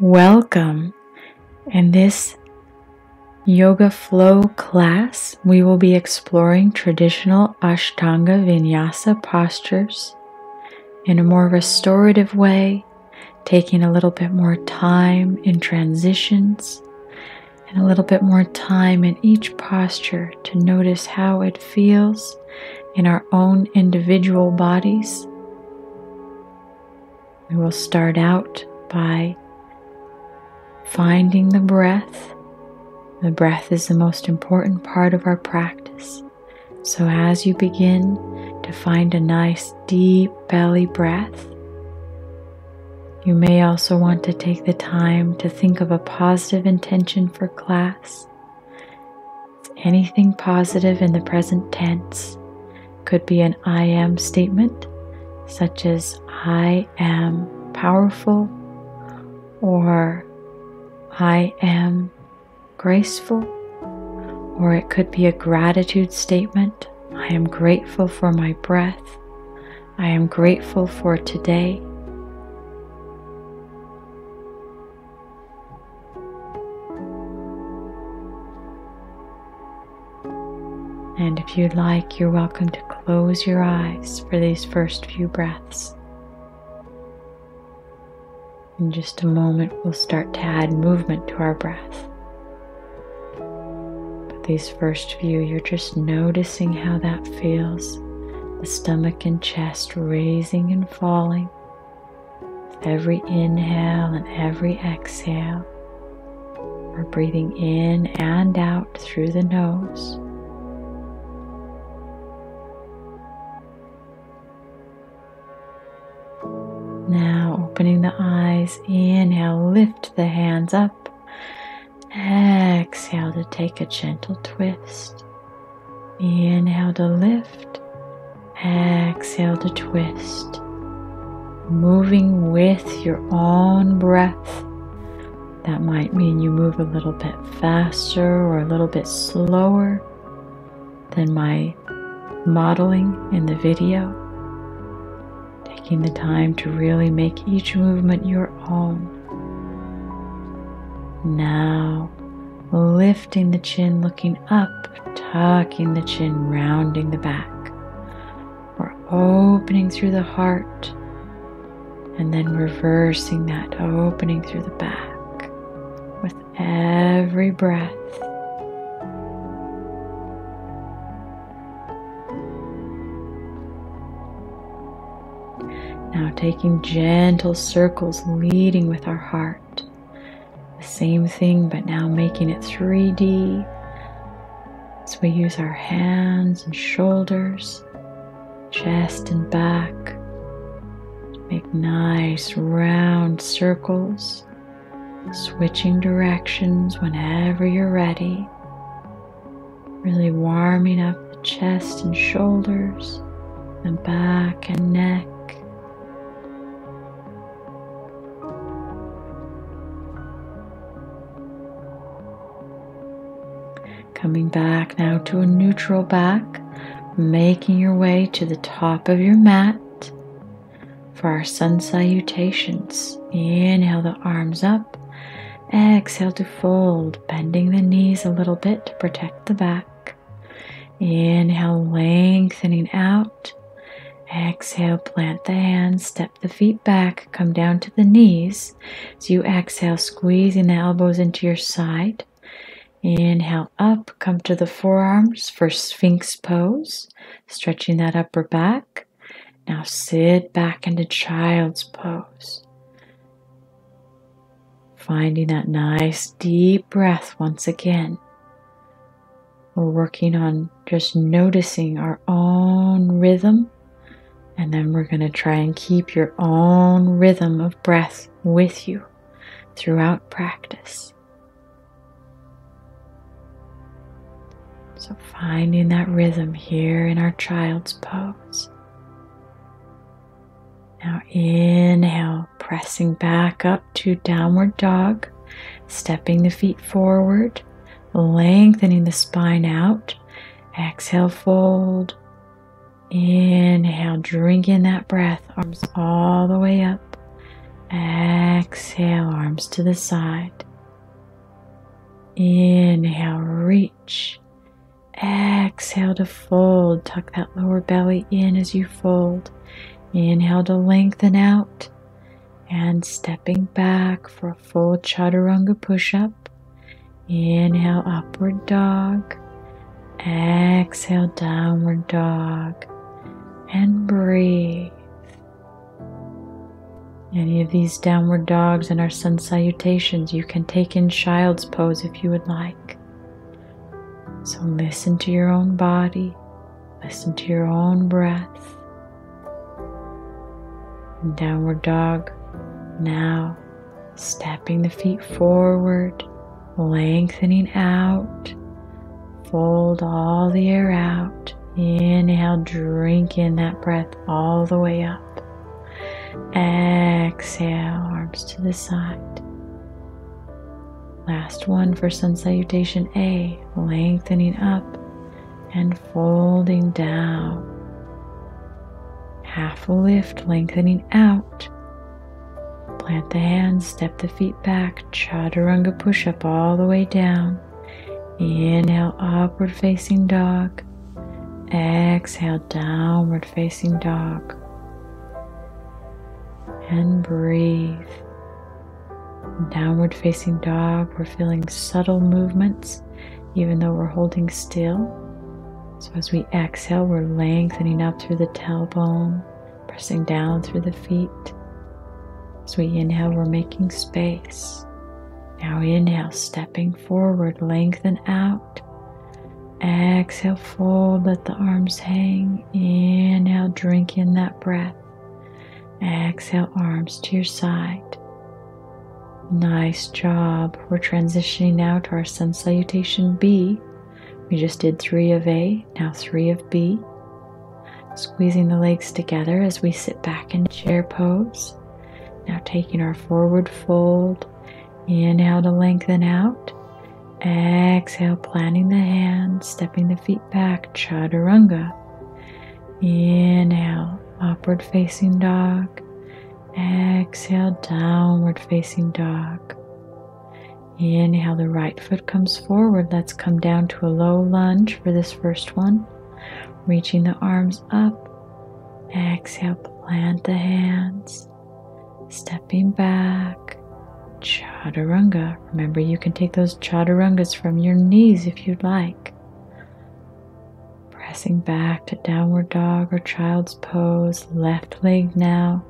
Welcome. In this yoga flow class, we will be exploring traditional Ashtanga Vinyasa postures in a more restorative way, taking a little bit more time in transitions and a little bit more time in each posture to notice how it feels in our own individual bodies. We will start out by finding the breath. The breath is the most important part of our practice. So as you begin to find a nice deep belly breath, you may also want to take the time to think of a positive intention for class. Anything positive in the present tense. Could be an I am statement, such as I am powerful, or I am graceful, or it could be a gratitude statement. I am grateful for my breath. I am grateful for today. And if you'd like, you're welcome to close your eyes for these first few breaths. In just a moment, we'll start to add movement to our breath. But these first few, you're just noticing how that feels. The stomach and chest raising and falling with every inhale and every exhale. We're breathing in and out through the nose. Now opening the eyes, inhale, lift the hands up. Exhale to take a gentle twist. Inhale to lift. Exhale to twist. Moving with your own breath. That might mean you move a little bit faster or a little bit slower than my modeling in the video. Taking the time to really make each movement your own. Now, lifting the chin, looking up, tucking the chin, rounding the back. We're opening through the heart and then reversing that, opening through the back with every breath. Now taking gentle circles, leading with our heart. The same thing, but now making it 3D. So we use our hands and shoulders, chest and back to make nice round circles, switching directions whenever you're ready. Really warming up the chest and shoulders, and back and neck. Coming back now to a neutral back, making your way to the top of your mat for our sun salutations. Inhale the arms up, exhale to fold, bending the knees a little bit to protect the back. Inhale, lengthening out. Exhale, plant the hands, step the feet back, come down to the knees. As you exhale, squeezing the elbows into your side. Inhale up, come to the forearms for Sphinx pose, stretching that upper back. Now sit back into child's pose. Finding that nice deep breath once again. We're working on just noticing our own rhythm, and then we're going to try and keep your own rhythm of breath with you throughout practice. So finding that rhythm here in our child's pose. Now inhale, pressing back up to downward dog, stepping the feet forward, lengthening the spine out. Exhale, fold. Inhale, drink in that breath, arms all the way up. Exhale, arms to the side. Inhale, reach. Exhale to fold. Tuck that lower belly in as you fold. Inhale to lengthen out. And stepping back for a full chaturanga push-up. Inhale, upward dog. Exhale, downward dog. And breathe. Any of these downward dogs and our sun salutations, you can take in child's pose if you would like. So listen to your own body, listen to your own breath. And downward dog, now stepping the feet forward, lengthening out, fold all the air out. Inhale, drink in that breath all the way up. Exhale, arms to the side. Last one for sun salutation A, lengthening up and folding down. Half a lift, lengthening out. Plant the hands, step the feet back, chaturanga push up all the way down. Inhale, upward facing dog. Exhale, downward facing dog. And breathe. Downward facing dog, we're feeling subtle movements even though we're holding still. So as we exhale, we're lengthening up through the tailbone, pressing down through the feet. As we inhale, we're making space. Now inhale, stepping forward, lengthen out. Exhale, fold, let the arms hang. Inhale, drink in that breath. Exhale, arms to your side. Nice job. We're transitioning now to our sun salutation B. We just did 3 of A, now 3 of B. Squeezing the legs together as we sit back in chair pose. Now taking our forward fold. Inhale to lengthen out. Exhale, planting the hands, stepping the feet back, chaturanga. Inhale, upward facing dog. Exhale, downward facing dog. Inhale, the right foot comes forward. Let's come down to a low lunge for this first one. Reaching the arms up. Exhale, plant the hands. Stepping back. Chaturanga. Remember, you can take those chaturangas from your knees if you'd like. Pressing back to downward dog or child's pose. Left leg now.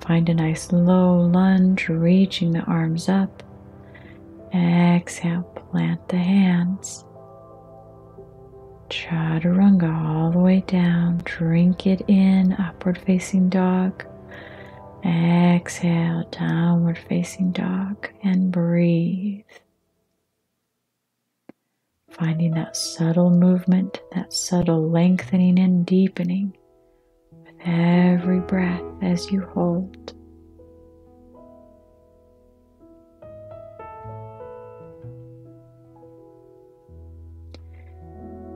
Find a nice low lunge, reaching the arms up. Exhale, plant the hands. Chaturanga all the way down. Drink it in, upward facing dog. Exhale, downward facing dog, and breathe. Finding that subtle movement, that subtle lengthening and deepening with every breath as you hold.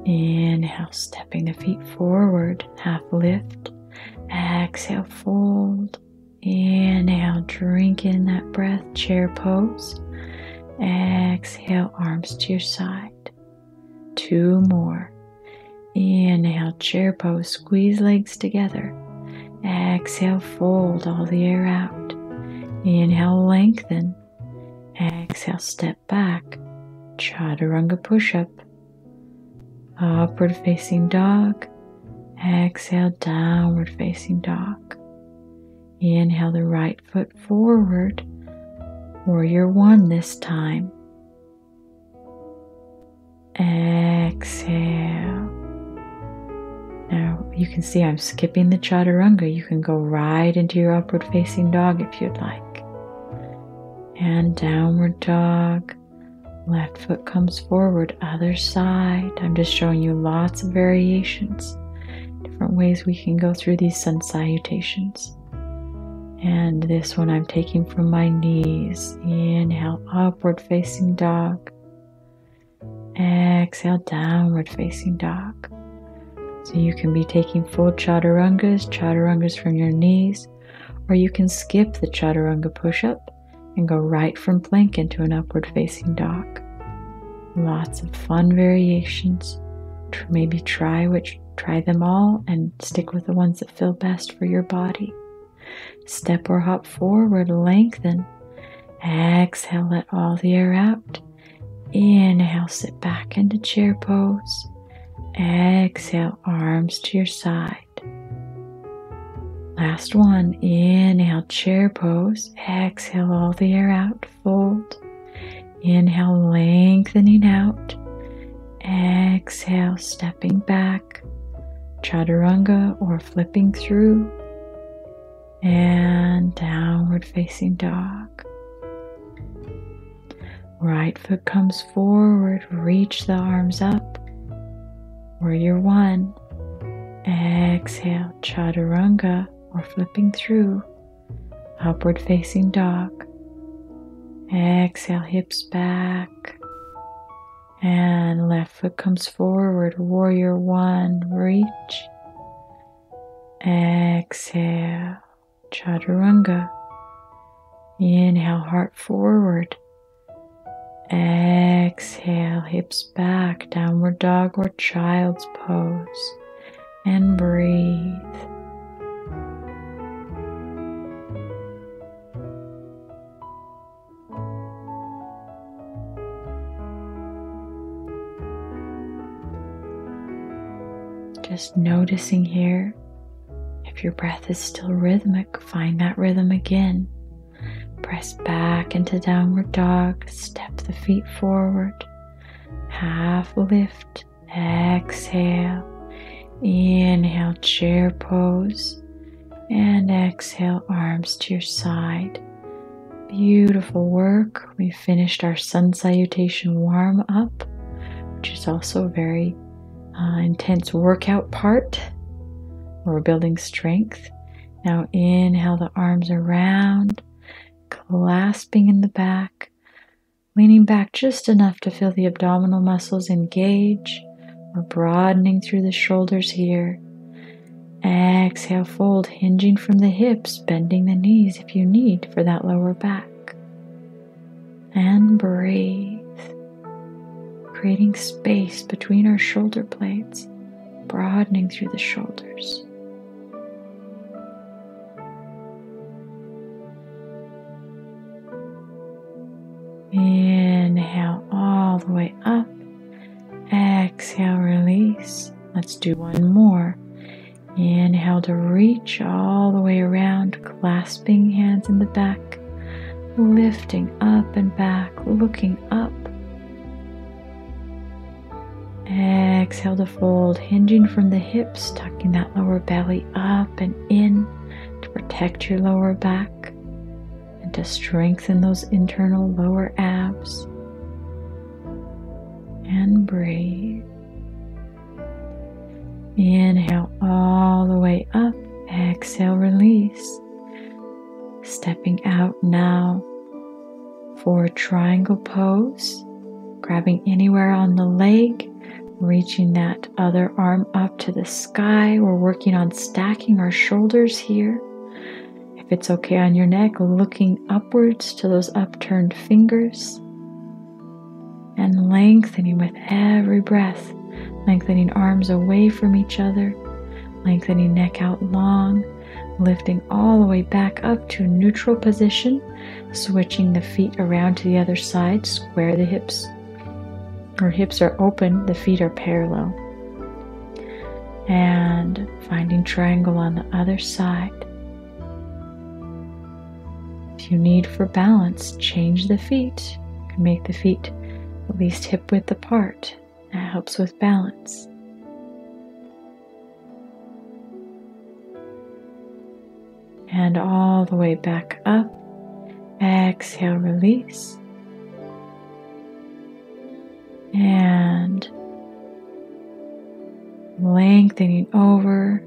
Inhale, stepping the feet forward, half lift. Exhale, fold. Inhale, drink in that breath, chair pose. Exhale, arms to your side. 2 more. Inhale, chair pose, squeeze legs together. Exhale, fold all the air out. Inhale, lengthen. Exhale, step back. Chaturanga push-up. Upward facing dog. Exhale, downward facing dog. Inhale the right foot forward. Warrior 1 this time. Exhale. Now you can see I'm skipping the chaturanga. You can go right into your upward facing dog if you'd like. And downward dog. Left foot comes forward, other side. I'm just showing you lots of variations. Different ways we can go through these sun salutations. And this one I'm taking from my knees. Inhale, upward facing dog. Exhale, downward facing dog. So you can be taking full chaturangas from your knees, or you can skip the chaturanga push-up and go right from plank into an upward facing dog. Lots of fun variations. Maybe try them all and stick with the ones that feel best for your body. Step or hop forward, lengthen. Exhale, let all the air out. Inhale, sit back into chair pose. Exhale, arms to your side. Last one, inhale, chair pose. Exhale, all the air out, fold. Inhale, lengthening out. Exhale, stepping back. Chaturanga or flipping through. And downward facing dog. Right foot comes forward, reach the arms up. Warrior one. Exhale, chaturanga or flipping through. Upward facing dog. Exhale, hips back. And left foot comes forward, warrior one, reach. Exhale, chaturanga. Inhale, heart forward. Exhale, hips back, downward dog or child's pose. And breathe. Just noticing here, if your breath is still rhythmic, find that rhythm again. Press back into downward dog, step the feet forward, half lift, exhale, inhale, chair pose, and exhale, arms to your side. Beautiful work. We finished our sun salutation warm up, which is also a very intense workout part. We're building strength. Now inhale the arms around, clasping in the back, leaning back just enough to feel the abdominal muscles engage. We're broadening through the shoulders here. Exhale, fold, hinging from the hips, bending the knees if you need for that lower back. And breathe. Creating space between our shoulder blades, broadening through the shoulders. Inhale all the way up. Exhale, release. Let's do one more. Inhale to reach all the way around, clasping hands in the back, lifting up and back, looking up. Exhale to fold, hinging from the hips, tucking that lower belly up and in to protect your lower back and to strengthen those internal lower abs. And breathe. Inhale all the way up. Exhale, release. Stepping out now for triangle pose. Grabbing anywhere on the leg. Reaching that other arm up to the sky. We're working on stacking our shoulders here. If it's okay on your neck, looking upwards to those upturned fingers. And lengthening with every breath. Lengthening arms away from each other. Lengthening neck out long. Lifting all the way back up to a neutral position. Switching the feet around to the other side. Square the hips. Our hips are open, the feet are parallel. And finding triangle on the other side. If you need for balance, change the feet. You can make the feet at least hip width apart. That helps with balance. And all the way back up. Exhale, release. And lengthening over,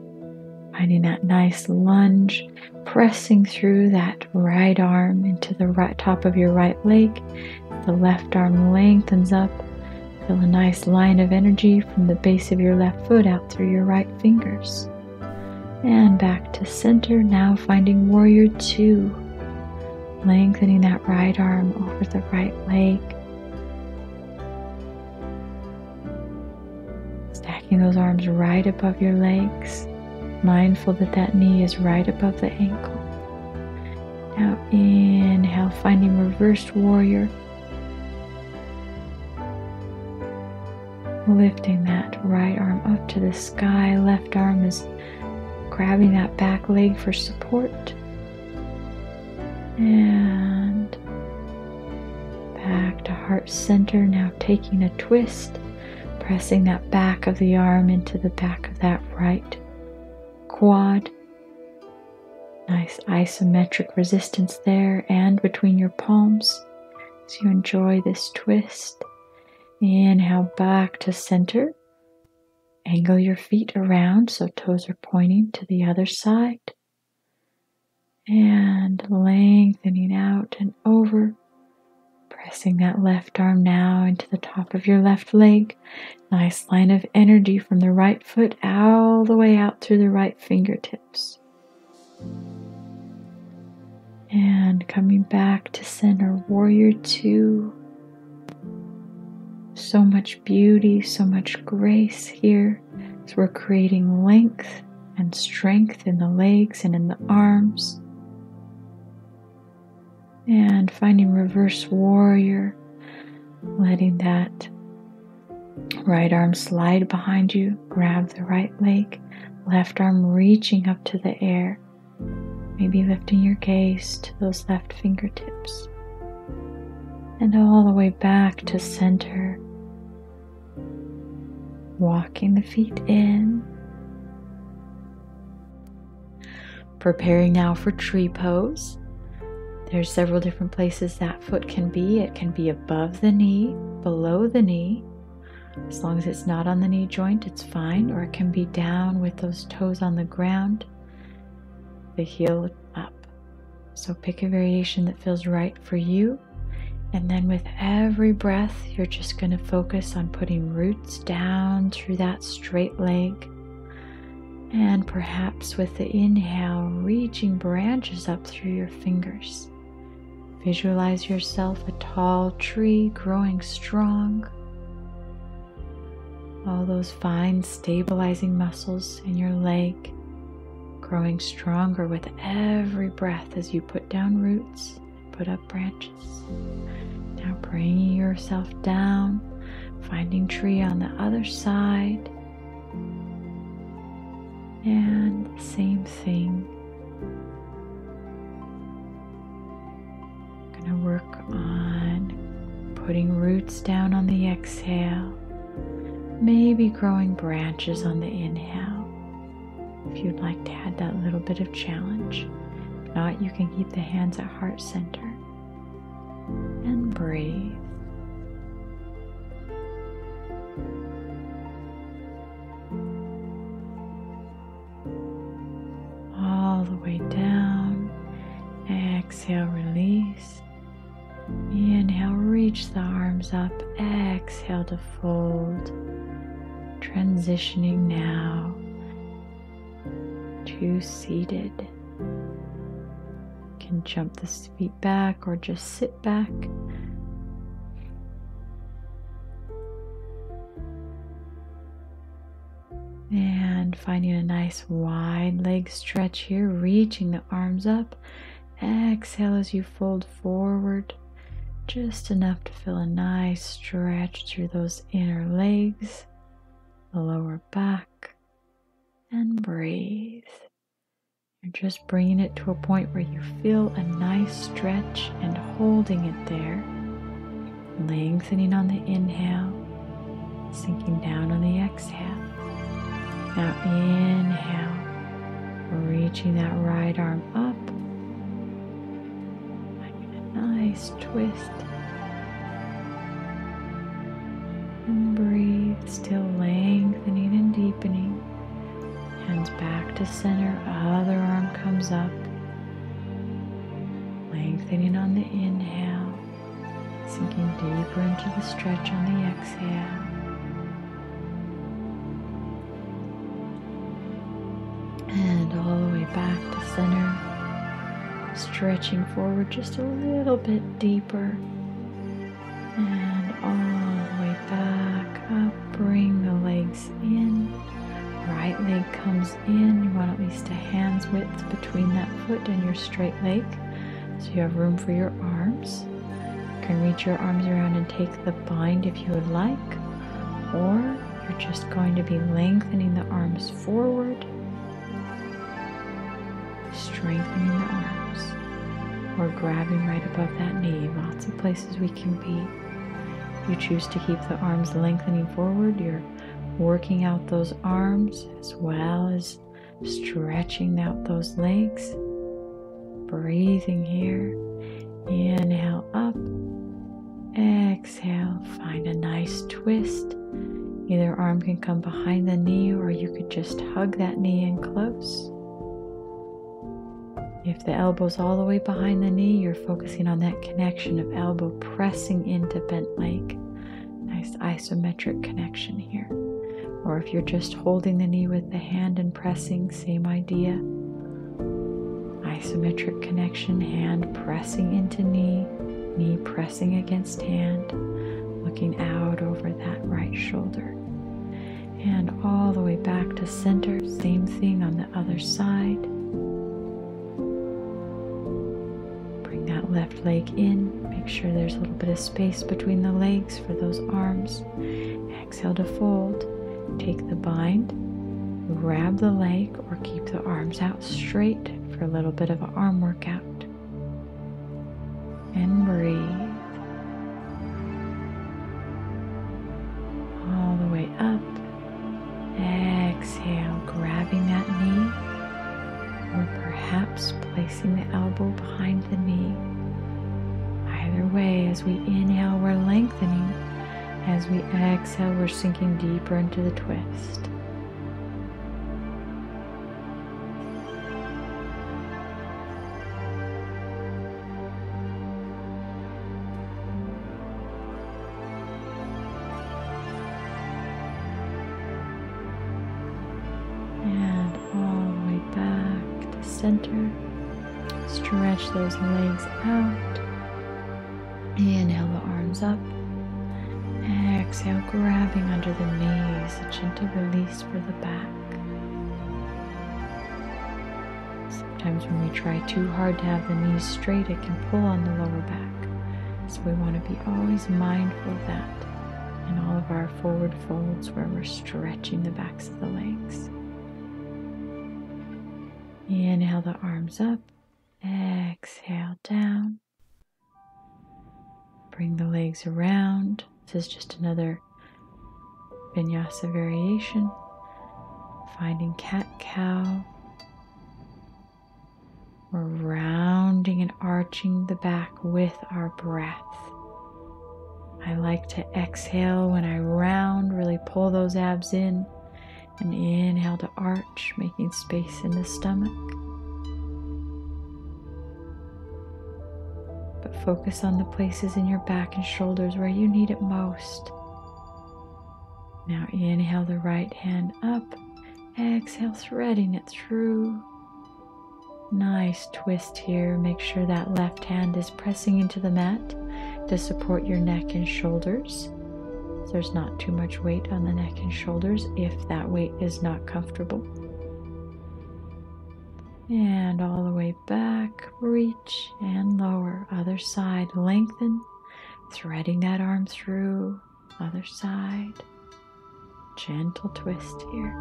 finding that nice lunge, pressing through that right arm into the right top of your right leg. The left arm lengthens up. Feel a nice line of energy from the base of your left foot out through your right fingers. And back to center, now finding warrior two. Lengthening that right arm over the right leg. Stacking those arms right above your legs. Mindful that that knee is right above the ankle. Now inhale, finding reversed warrior. Lifting that right arm up to the sky. Left arm is grabbing that back leg for support. And back to heart center. Now taking a twist. Pressing that back of the arm into the back of that right quad. Nice isometric resistance there and between your palms as you enjoy this twist. Inhale back to center. Angle your feet around so toes are pointing to the other side. And lengthening out and over. Pressing that left arm now into the top of your left leg. Nice line of energy from the right foot all the way out through the right fingertips. And coming back to center, warrior two. So much beauty, so much grace here as we're creating length and strength in the legs and in the arms. And finding reverse warrior, letting that right arm slide behind you, grab the right leg, left arm reaching up to the air, maybe lifting your gaze to those left fingertips, and all the way back to center, walking the feet in. Preparing now for tree pose. There's several different places that foot can be. It can be above the knee, below the knee. As long as it's not on the knee joint, it's fine. Or it can be down with those toes on the ground, the heel up. So pick a variation that feels right for you. And then with every breath, you're just going to focus on putting roots down through that straight leg. And perhaps with the inhale, reaching branches up through your fingers. Visualize yourself a tall tree growing strong. All those fine stabilizing muscles in your leg growing stronger with every breath as you put down roots, put up branches. Now bringing yourself down, finding tree on the other side. And the same thing. Going to work on putting roots down on the exhale. Maybe growing branches on the inhale. If you'd like to add that little bit of challenge. If not, you can keep the hands at heart center. And breathe. All the way down. Exhale, release. Inhale, reach the arms up. Exhale to fold. Transitioning now to seated. You can jump the feet back or just sit back. And finding a nice wide leg stretch here, reaching the arms up. Exhale as you fold forward, just enough to feel a nice stretch through those inner legs, the lower back, and breathe. You're just bringing it to a point where you feel a nice stretch and holding it there, lengthening on the inhale, sinking down on the exhale. Now inhale, reaching that right arm up, making a nice twist, and breathe, still lengthening and deepening. Hands back to center, other arm comes up, lengthening on the inhale, sinking deeper into the stretch on the exhale. And all the way back to center, Stretching forward just a little bit deeper. And all the way back up. Bring the legs in. Right leg comes in. You want at least a hand's width between that foot and your straight leg, so you have room for your arms. You can reach your arms around and take the bind if you would like, or you're just going to be lengthening the arms forward, strengthening the arms, or grabbing right above that knee. Lots of places we can be. If you choose to keep the arms lengthening forward, you're working out those arms as well as stretching out those legs. Breathing here. Inhale up. Exhale. Find a nice twist. Either arm can come behind the knee, or you could just hug that knee in close. If the elbow's all the way behind the knee, you're focusing on that connection of elbow pressing into bent leg. Nice isometric connection here. Or if you're just holding the knee with the hand and pressing, same idea. Isometric connection, hand pressing into knee, knee pressing against hand, looking out over that right shoulder. And all the way back to center, same thing on the other side. Bring that left leg in, make sure there's a little bit of space between the legs for those arms. Exhale to fold. Take the bind, grab the leg, or keep the arms out straight for a little bit of an arm workout. And breathe. All the way up. Exhale, grabbing that knee, or perhaps placing the elbow behind the knee. Either way, as we inhale, we're lengthening. As we exhale, we're sinking deeper into the twist. And all the way back to center. Stretch those legs out. Inhale the arms up. Exhale, grabbing under the knees, a gentle release for the back. Sometimes when we try too hard to have the knees straight, it can pull on the lower back. So we want to be always mindful of that in all of our forward folds where we're stretching the backs of the legs. Inhale the arms up, exhale down. Bring the legs around. This is just another Vinyasa variation. Finding cat-cow. We're rounding and arching the back with our breath. I like to exhale when I round, really pull those abs in, and inhale to arch, making space in the stomach. But focus on the places in your back and shoulders where you need it most. Now inhale the right hand up, exhale, threading it through. Nice twist here. Make sure that left hand is pressing into the mat to support your neck and shoulders. So there's not too much weight on the neck and shoulders if that weight is not comfortable. And all the way back, reach and lower. Other side, lengthen, threading that arm through. Other side, gentle twist here.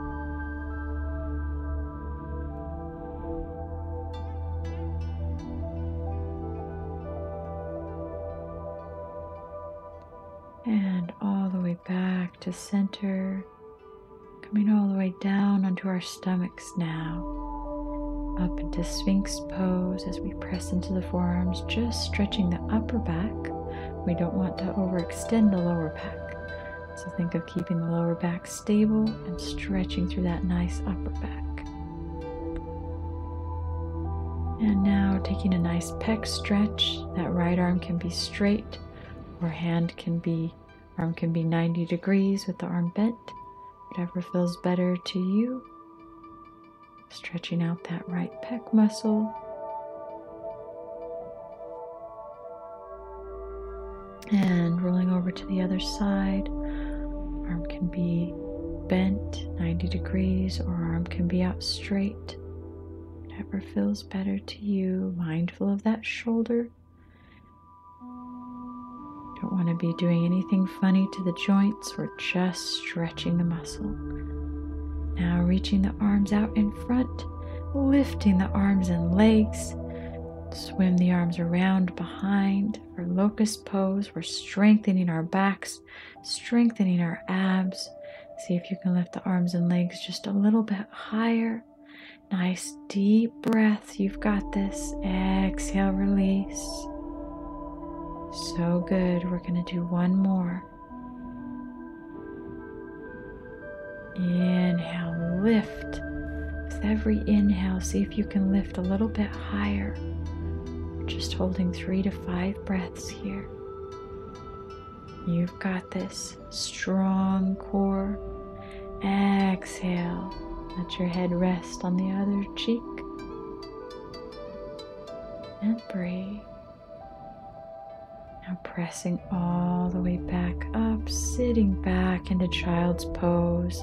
And all the way back to center, coming all the way down onto our stomachs now. Up into Sphinx pose as we press into the forearms, just stretching the upper back. We don't want to overextend the lower back. So think of keeping the lower back stable and stretching through that nice upper back. And now taking a nice pec stretch. That right arm can be straight, or arm can be 90 degrees with the arm bent. Whatever feels better to you. Stretching out that right pec muscle. And rolling over to the other side. Arm can be bent 90 degrees or arm can be out straight. Whatever feels better to you. Mindful of that shoulder. Don't want to be doing anything funny to the joints. We're just stretching the muscle. Now reaching the arms out in front, lifting the arms and legs. Swim the arms around behind for locust pose. We're strengthening our backs, strengthening our abs. See if you can lift the arms and legs just a little bit higher. Nice deep breath. You've got this. Exhale, release. So good. We're going to do one more. Inhale, lift. With every inhale, see if you can lift a little bit higher. Just holding 3 to 5 breaths here. You've got this. Strong core. Exhale. Let your head rest on the other cheek. And breathe. Now pressing all the way back up, sitting back into child's pose.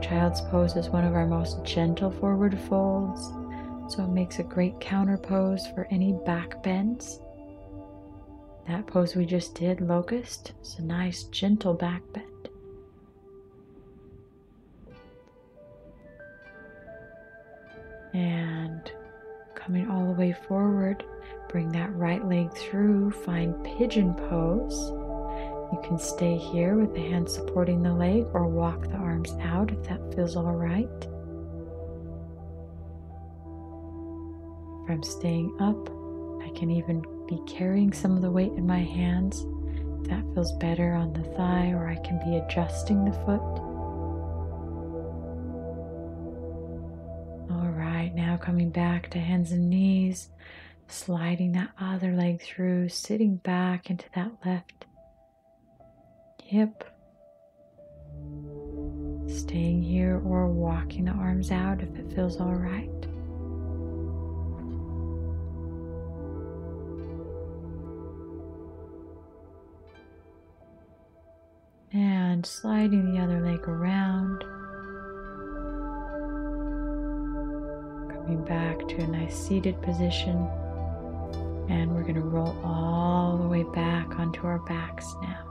Child's pose is one of our most gentle forward folds, so it makes a great counter pose for any back bends. That pose we just did, locust, is a nice gentle back bend. And coming all the way forward, bring that right leg through, find pigeon pose. You can stay here with the hand supporting the leg or walk the arms out if that feels all right. If I'm staying up, I can even be carrying some of the weight in my hands. If that feels better on the thigh, or I can be adjusting the foot. All right, now coming back to hands and knees, sliding that other leg through, sitting back into that left hip. Staying here or walking the arms out if it feels all right. And sliding the other leg around. Coming back to a nice seated position. And we're going to roll all the way back onto our backs now.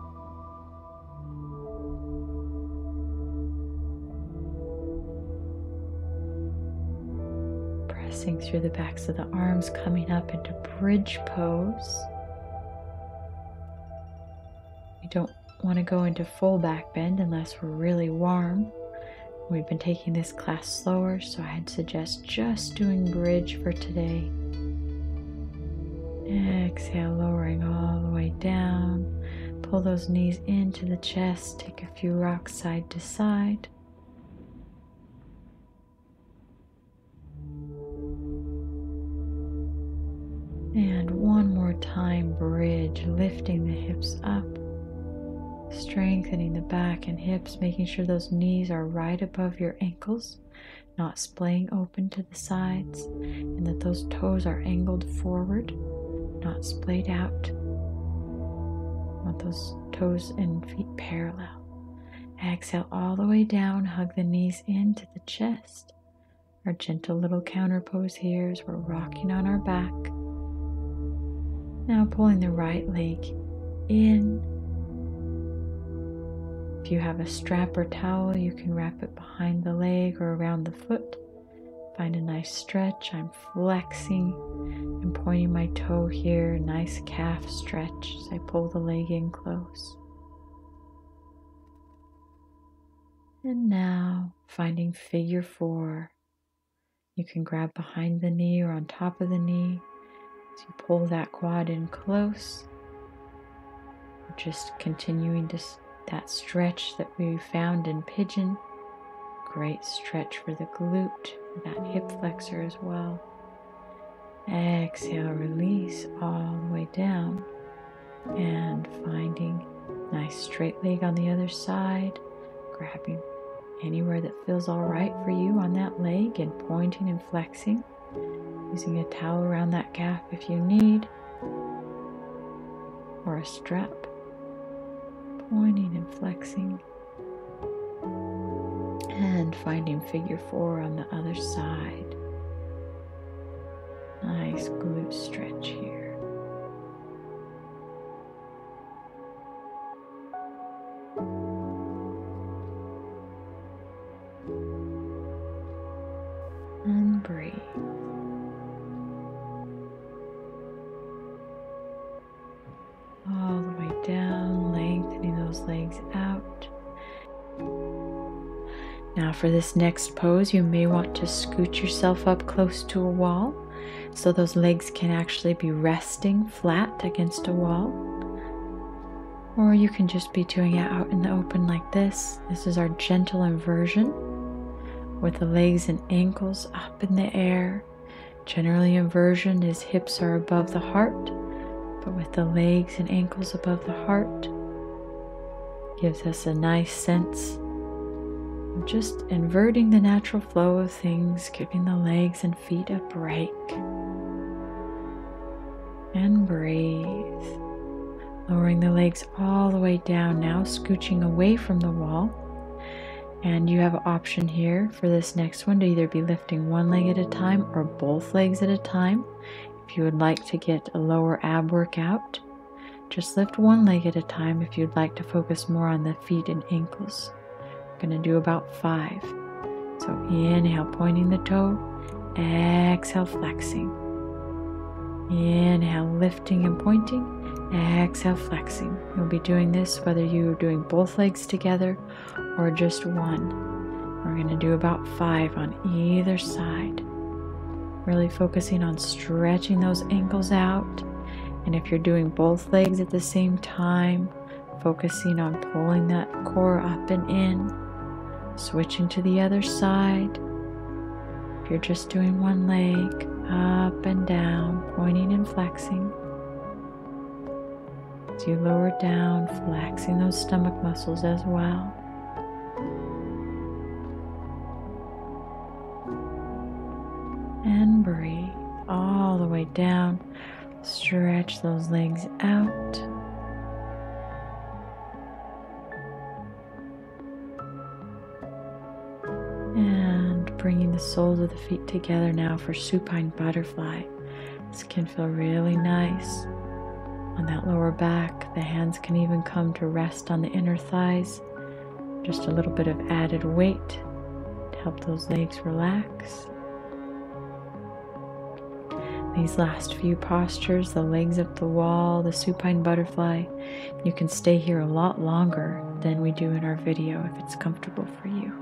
Pressing through the backs of the arms, coming up into bridge pose. We don't want to go into full back bend unless we're really warm. We've been taking this class slower, so I'd suggest just doing bridge for today. Exhale, lowering all the way down. Pull those knees into the chest. Take a few rocks side to side. And one more time, bridge, lifting the hips up. Strengthening the back and hips, making sure those knees are right above your ankles, not splaying open to the sides, and that those toes are angled forward, not splayed out. Want those toes and feet parallel. Exhale all the way down, hug the knees into the chest. Our gentle little counter pose here as we're rocking on our back. Now pulling the right leg in. If you have a strap or towel, you can wrap it behind the leg or around the foot. Find a nice stretch. I'm flexing and pointing my toe here. Nice calf stretch as I pull the leg in close. And now finding figure 4. You can grab behind the knee or on top of the knee as you pull that quad in close. We're just continuing to that stretch that we found in pigeon. Great stretch for the glute, for that hip flexor as well. Exhale, release all the way down. And finding nice straight leg on the other side. Grabbing anywhere that feels all right for you on that leg and pointing and flexing. Using a towel around that calf if you need. Or a strap. pointing and flexing. And finding figure 4 on the other side. Nice glute stretch here. And breathe. All the way down, lengthening those legs out. Now for this next pose, you may want to scoot yourself up close to a wall so those legs can actually be resting flat against a wall. Or you can just be doing it out in the open like this. This is our gentle inversion with the legs and ankles up in the air. Generally, inversion is hips are above the heart, but with the legs and ankles above the heart, gives us a nice sense of just inverting the natural flow of things, giving the legs and feet a break. And breathe. Lowering the legs all the way down now, scooching away from the wall. And you have an option here for this next one to either be lifting one leg at a time or both legs at a time. If you would like to get a lower ab workout, just lift one leg at a time if you'd like to focus more on the feet and ankles. We're going to do about 5. So inhale, pointing the toe. Exhale, flexing. Inhale, lifting and pointing. Exhale, flexing. You'll be doing this whether you're doing both legs together or just one. We're going to do about 5 on either side. Really focusing on stretching those ankles out. And if you're doing both legs at the same time, focusing on pulling that core up and in. Switching to the other side. If you're just doing one leg, up and down, pointing and flexing. As you lower down, flexing those stomach muscles as well. And breathe all the way down. Stretch those legs out. And bringing the soles of the feet together now for supine butterfly. This can feel really nice on that lower back. The hands can even come to rest on the inner thighs. Just a little bit of added weight to help those legs relax. These last few postures, the legs up the wall, the supine butterfly, you can stay here a lot longer than we do in our video if it's comfortable for you.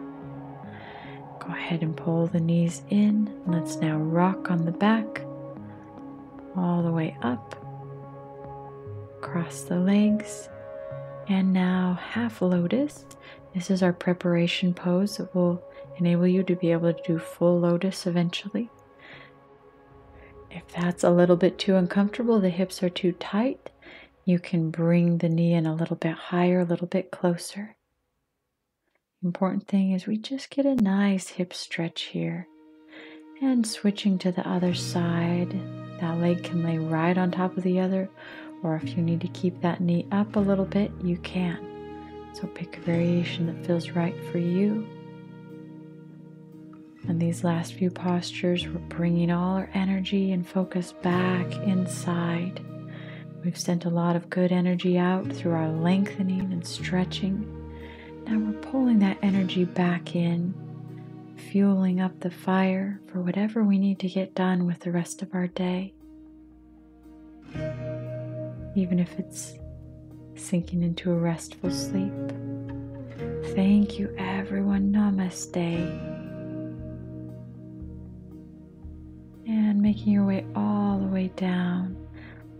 Go ahead and pull the knees in. Let's now rock on the back, all the way up, cross the legs, and now half lotus. This is our preparation pose that will enable you to be able to do full lotus eventually. If that's a little bit too uncomfortable, the hips are too tight, you can bring the knee in a little bit higher, a little bit closer. Important thing is we just get a nice hip stretch here. And switching to the other side, that leg can lay right on top of the other, or if you need to keep that knee up a little bit, you can. So pick a variation that feels right for you. And these last few postures, we're bringing all our energy and focus back inside. We've sent a lot of good energy out through our lengthening and stretching. Now we're pulling that energy back in, fueling up the fire for whatever we need to get done with the rest of our day. Even if it's sinking into a restful sleep. Thank you, everyone. Namaste. And making your way all the way down,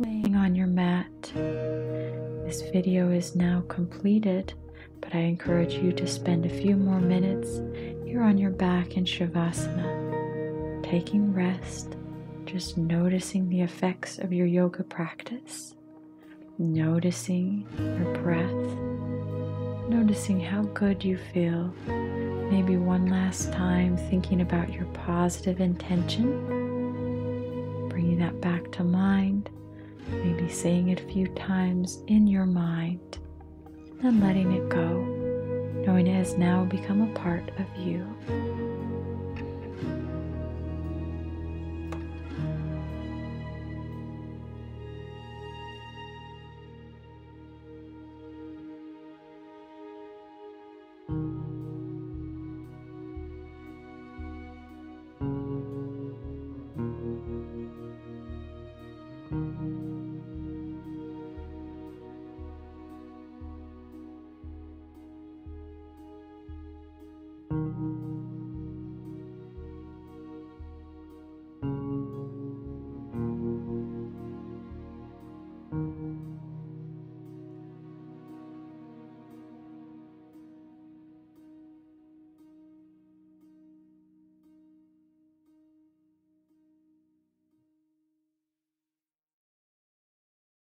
laying on your mat. This video is now completed, but I encourage you to spend a few more minutes here on your back in Shavasana, taking rest, just noticing the effects of your yoga practice, noticing your breath, noticing how good you feel. Maybe one last time thinking about your positive intention, bringing that back to mind, maybe saying it a few times in your mind. and letting it go, knowing it has now become a part of you.